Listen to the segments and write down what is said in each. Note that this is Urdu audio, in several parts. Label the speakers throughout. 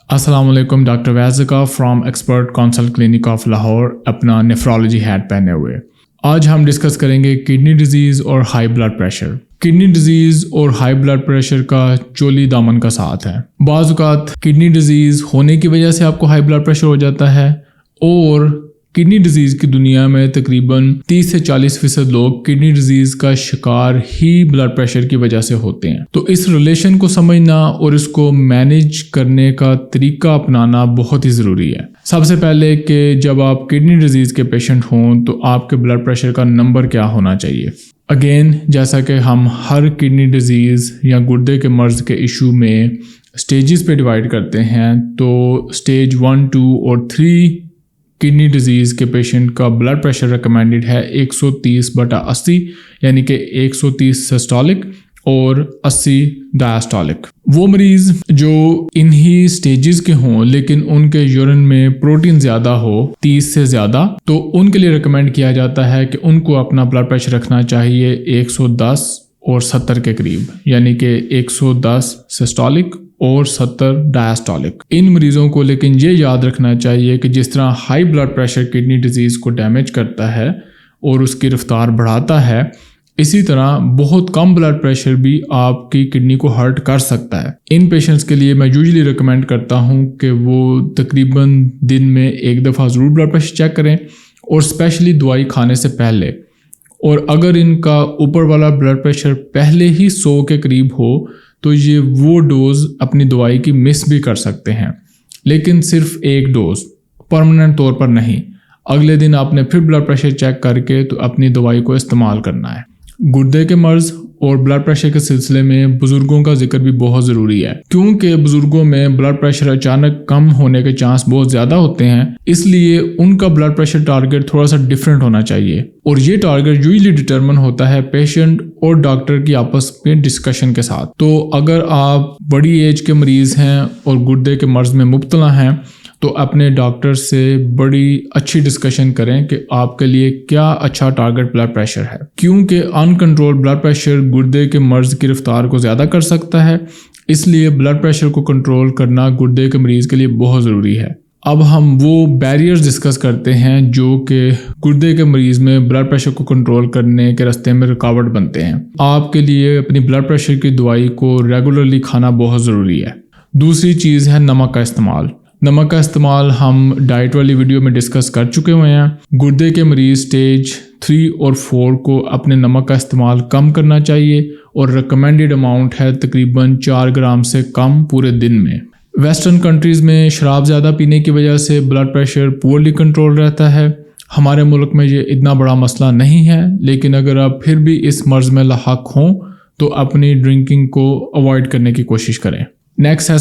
Speaker 1: السلام علیکم، ڈاکٹر ویزکا from expert council clinic of Lahore اپنا نیفرولوجی ہیٹ پہنے ہوئے۔ آج ہم ڈسکس کریں گے کڈنی ڈیزیز اور high blood pressure. Kidney disease اور ہائی بلڈ پریشر کا چولی دامن کا ساتھ ہے۔ بعض اوقات کڈنی ڈیزیز ہونے کی وجہ سے آپ کو ہائی بلڈ پریشر ہو جاتا ہے، اور کڈنی ڈیزیز کی دنیا میں تقریباً 30 سے 40% لوگ کڈنی ڈیزیز کا شکار ہی بلڈ پریشر کی وجہ سے ہوتے ہیں۔ تو اس ریلیشن کو سمجھنا اور اس کو مینیج کرنے کا طریقہ اپنانا بہت ہی ضروری ہے۔ سب سے پہلے کہ جب آپ کڈنی ڈیزیز کے پیشنٹ ہوں تو آپ کے بلڈ پریشر کا نمبر کیا ہونا چاہیے۔ اگین، جیسا کہ ہم ہر کڈنی ڈیزیز یا گردے کے مرض کے ایشو میں سٹیجز پہ ڈیوائڈ کرتے ہیں، تو سٹیج 1، 2 اور 3 کڈنی ڈیزیز کے پیشنٹ کا بلڈ پریشر ریکمینڈڈ ہے 130/80، یعنی کہ 130 سسٹولک اور 80 ڈائسٹولک۔ وہ مریض جو انہی سٹیجز کے ہوں لیکن ان کے یورین میں پروٹین زیادہ ہو 30 سے زیادہ، تو ان کے لیے ریکمینڈ کیا جاتا ہے کہ ان کو اپنا بلڈ پریشر رکھنا چاہیے 110 اور 70 کے قریب، یعنی کہ 110 سسٹولک اور 70 ڈائسٹولک۔ ان مریضوں کو لیکن یہ یاد رکھنا چاہیے کہ جس طرح high blood pressure kidney disease کو ڈیمیج کرتا ہے اور اس کی رفتار بڑھاتا ہے، اسی طرح بہت کم بلڈ پریشر بھی آپ کی کڈنی کو ہرٹ کر سکتا ہے۔ ان پیشنٹس کے لیے میں یوزلی ریکمینڈ کرتا ہوں کہ وہ تقریباً دن میں ایک دفعہ ضرور بلڈ پریشر چیک کریں، اور اسپیشلی دوائی کھانے سے پہلے۔ اور اگر ان کا اوپر والا بلڈ پریشر پہلے ہی 100 کے قریب ہو تو یہ وہ ڈوز اپنی دوائی کی مس بھی کر سکتے ہیں، لیکن صرف ایک ڈوز، پرماننٹ طور پر نہیں۔ اگلے دن آپ نے پھر بلڈ پریشر چیک کر کے تو اپنی دوائی کو استعمال کرنا ہے۔ گردے کے مرض اور بلڈ پریشر کے سلسلے میں بزرگوں کا ذکر بھی بہت ضروری ہے، کیونکہ بزرگوں میں بلڈ پریشر اچانک کم ہونے کے چانس بہت زیادہ ہوتے ہیں، اس لیے ان کا بلڈ پریشر ٹارگٹ تھوڑا سا ڈیفرنٹ ہونا چاہیے، اور یہ ٹارگٹ یوزلی ڈٹرمن ہوتا ہے پیشنٹ اور ڈاکٹر کی آپس میں ڈسکشن کے ساتھ۔ تو اگر آپ بڑی ایج کے مریض ہیں اور گردے کے مرض میں مبتلا ہیں تو اپنے ڈاکٹر سے بڑی اچھی ڈسکشن کریں کہ آپ کے لیے کیا اچھا ٹارگٹ بلڈ پریشر ہے، کیونکہ ان کنٹرول بلڈ پریشر گردے کے مرض کی رفتار کو زیادہ کر سکتا ہے، اس لیے بلڈ پریشر کو کنٹرول کرنا گردے کے مریض کے لیے بہت ضروری ہے۔ اب ہم وہ بیریئرز ڈسکس کرتے ہیں جو کہ گردے کے مریض میں بلڈ پریشر کو کنٹرول کرنے کے راستے میں رکاوٹ بنتے ہیں۔ آپ کے لیے اپنی بلڈ پریشر کی دوائی کو ریگولرلی کھانا بہت ضروری ہے۔ دوسری چیز ہے نمک کا استعمال۔ نمک کا استعمال ہم ڈائٹ والی ویڈیو میں ڈسکس کر چکے ہوئے ہیں۔ گردے کے مریض سٹیج 3 اور 4 کو اپنے نمک کا استعمال کم کرنا چاہیے، اور ریکمینڈڈ اماؤنٹ ہے تقریباً 4 گرام سے کم پورے دن میں۔ ویسٹرن کنٹریز میں شراب زیادہ پینے کی وجہ سے بلڈ پریشر پورلی کنٹرول رہتا ہے۔ ہمارے ملک میں یہ اتنا بڑا مسئلہ نہیں ہے، لیکن اگر آپ پھر بھی اس مرض میں لاحق ہوں تو اپنی ڈرنکنگ کو اوائڈ کرنے کی کوشش کریں۔ نیکسٹ ہے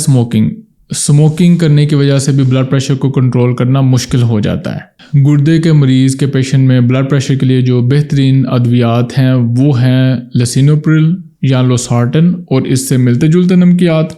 Speaker 1: اسموکنگ کرنے کی وجہ سے بھی بلڈ پریشر کو کنٹرول کرنا مشکل ہو جاتا ہے۔ گردے کے مریض کے پیشنٹ میں بلڈ پریشر کے لیے جو بہترین ادویات ہیں وہ ہیں لسینوپرل یا لوسارٹن اور اس سے ملتے جلتے نمکیات،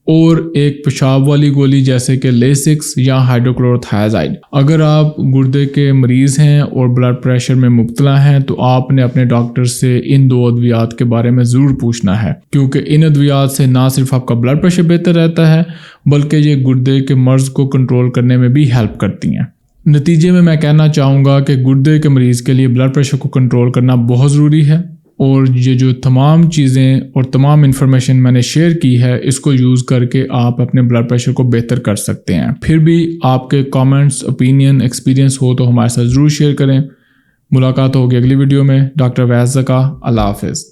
Speaker 1: اور ایک پیشاب والی گولی جیسے کہ لیسکس یا ہائیڈروکلورothiazide۔ اگر آپ گردے کے مریض ہیں اور بلڈ پریشر میں مبتلا ہیں تو آپ نے اپنے ڈاکٹر سے ان 2 ادویات کے بارے میں ضرور پوچھنا ہے، کیونکہ ان ادویات سے نہ صرف آپ کا بلڈ پریشر بہتر رہتا ہے بلکہ یہ گردے کے مرض کو کنٹرول کرنے میں بھی ہیلپ کرتی ہیں۔ نتیجے میں کہنا چاہوں گا کہ گردے کے مریض کے لیے بلڈ پریشر کو کنٹرول کرنا بہت ضروری ہے، اور یہ جو تمام چیزیں اور تمام انفارمیشن میں نے شیئر کی ہے اس کو یوز کر کے آپ اپنے بلڈ پریشر کو بہتر کر سکتے ہیں۔ پھر بھی آپ کے کامنٹس، اوپینین، ایکسپیرینس ہو تو ہمارے ساتھ ضرور شیئر کریں۔ ملاقات ہوگی اگلی ویڈیو میں۔ ڈاکٹر ویزکا، اللہ حافظ۔